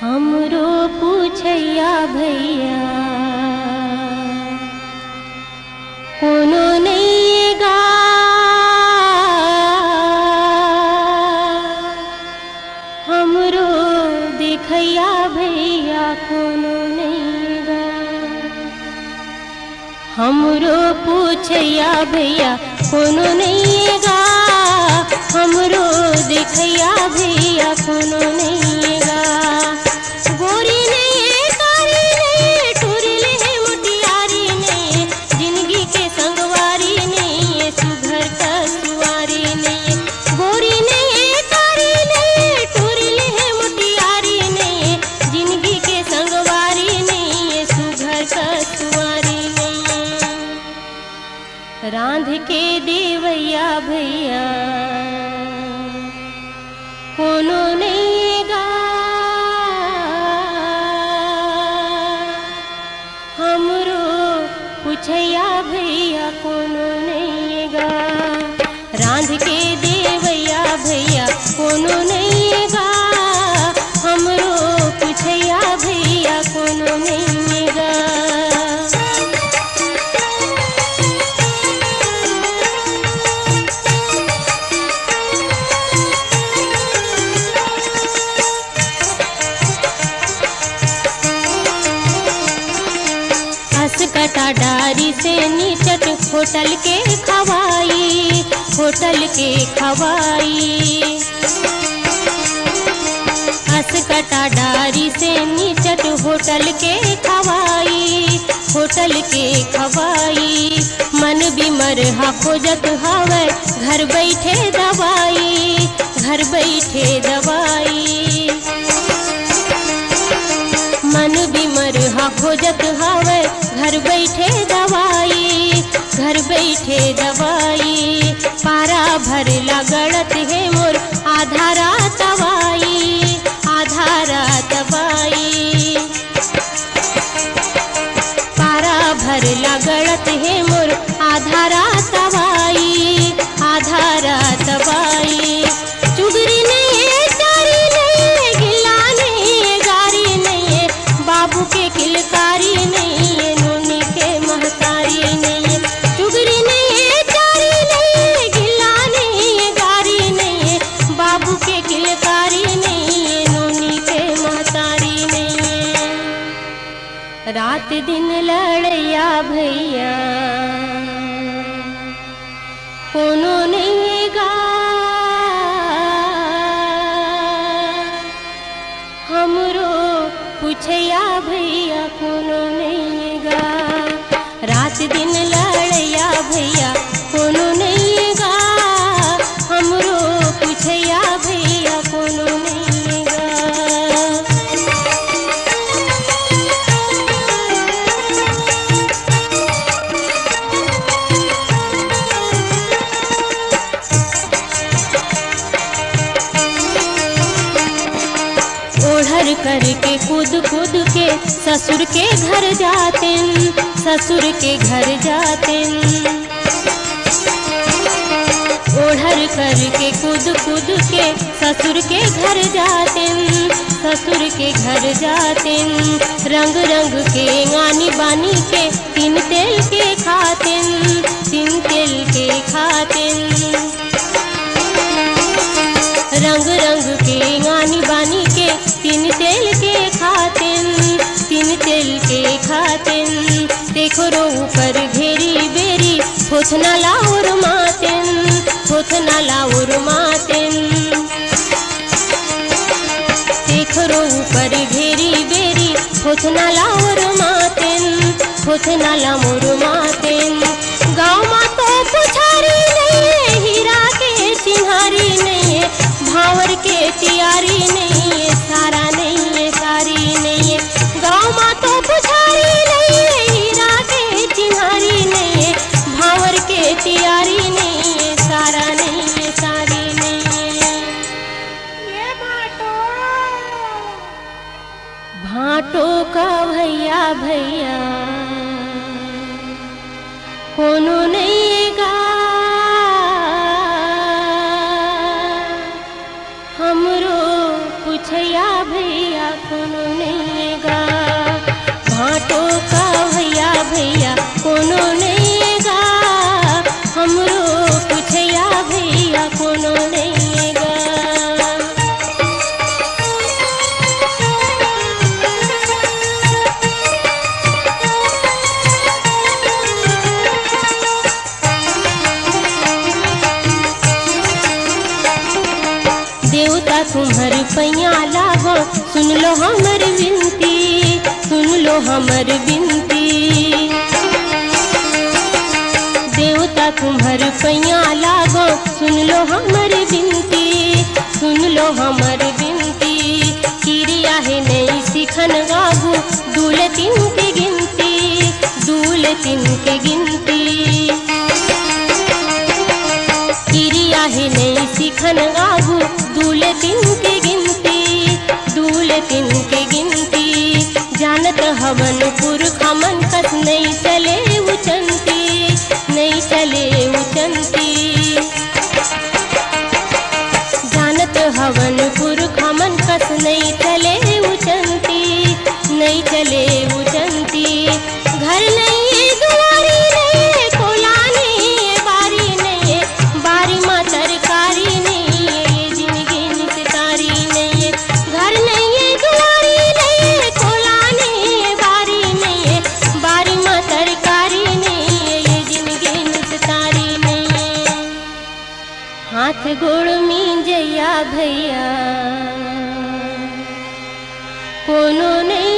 हमरो पूछैया भैया कोनो नहीं गा, हमरो देखैया भैया कोनो नहीं गा। हमरो पूछैया भैया कोनो नहीं गा, हमरो देखैया भैया कोनो नहीं गा। गोरी नहीं कारी नहीं टुरिल है मुटियारी नहीं, जिंदगी के संगवारी नहीं सुघर का सुवारी नहीं। गोरी नहीं कारी नहीं टुरिल है मुटियारी नहीं, जिंदगी के संगवारी नहीं सुघर का सुवारी नहीं। रांध के देवैया भैया कोनो नहीं गा, हमरो पूछैया भैया कोनो नहीं गा। रांध के देवैया भैया कोनो नहीं गा, हमरो पूछैया भैया कोनो नहीं गा। कटा डारी से नीचट होटल के खवाई, होटल के खवाई। कटा डारी से नीचट होटल के खवाई, होटल के खवाई। मन बिमर हा खोजत हवे घर बैठे दवाई, घर बैठे दवाई। मन बिमर हा खोजत हवे घर बैठे दवाई, घर बैठे दवाई। पारा भर लगड़त है मोर आधारा दवाई, आधारा दवाई। पारा भर लगड़त है मोर आधारा दवाई, आधारा दवाई। चुगरी नहीं चारी नहीं गिला नहीं गारी नहीं, बाबू के किलकारी नहीं नूनी के महतारी नहीं। चुगरी नहीं चारी नहीं गिला नहीं गारी नहीं, बाबू के किलकारी नहीं नूनी के महतारी नहीं। रात दिन लड़ैया भैया कोनो नहीं गा, हमरो पूछैया भैया कोनो नहीं गा। रात दिन लड़ैया भैया कोनो नहीं गा, हमरो पूछैया भैया कोनो नहीं गा। ओढ़र करके कूद कूद के ससुर के घर जाते, ससुर के घर जाते। ओढ़र करके कूद कूद के ससुर के घर जाते, ससुर के घर जाते। रंग रंग के गानी बानी के तीन तेल के खाते, तीन तेल के खाते। रंग रंग के गानी बानी के तीन तेल के खातिन, तीन तेल के खातिन। देखो रो ऊपर घेरी बेरी थोथना लाउर मातिन, थोथना लाउर मातिन। देखो रो ऊपर घेरी बेरी थोथना लाउर मातिन, थोथना लाउर मातिन। गाँव मा तो पुछारी नहीं है, हीरा के सिंहारी नहीं है, भावर के तियारी नहीं है, सारा नहीं है, सारी नहीं है। गाँव मा तो पुछारी नहीं है, हीरा के चिन्हारी नहीं है, भावर के तियारी नहीं है, सारा नहीं है, सारी नहीं है। ये भाटो का भैया भैया कोनो नहीं गा, हमरो पूछया भैया कोनो नहीं गा, भाटो का भैया भैया कोनो नहीं गा, हमरो पुछया भैया कोनो नहीं गा। देवता तुम्हार पैया लागो, सुन लो हमर विनती, सुन लो हमर विनती। देवता तुम्हार पैया लागो, सुन लो हमर विनती, सुन लो हमर विनती। किरिया है नहीं सिखन गाबू, दूल तीन के गिनती, दूल तीन के गिनती। किरिया है नहीं सिखन गाबू, दूल तीन के गिनती, दूल तीन के गिनती। जानत हवन पुरख मन कस नहीं चले उचंती, नहीं चले उचंती। जानत हवन पुरख मन कस नहीं चले उचंती, नहीं चले उचंती। घर नहीं है दुआरी नहीं है, कोला नहीं है बारी नहीं है, बारी माँ तरकारी नहीं है, ये जिंदगी निस्तारी नहीं है। घर नहीं है दुआरी नहीं है, कोला नहीं है बारी नहीं है, बारी माँ तरकारी नहीं है, ये जिंदगी निस्तारी नहीं है। हाथ गोड़ में जया भैया कोनो नहीं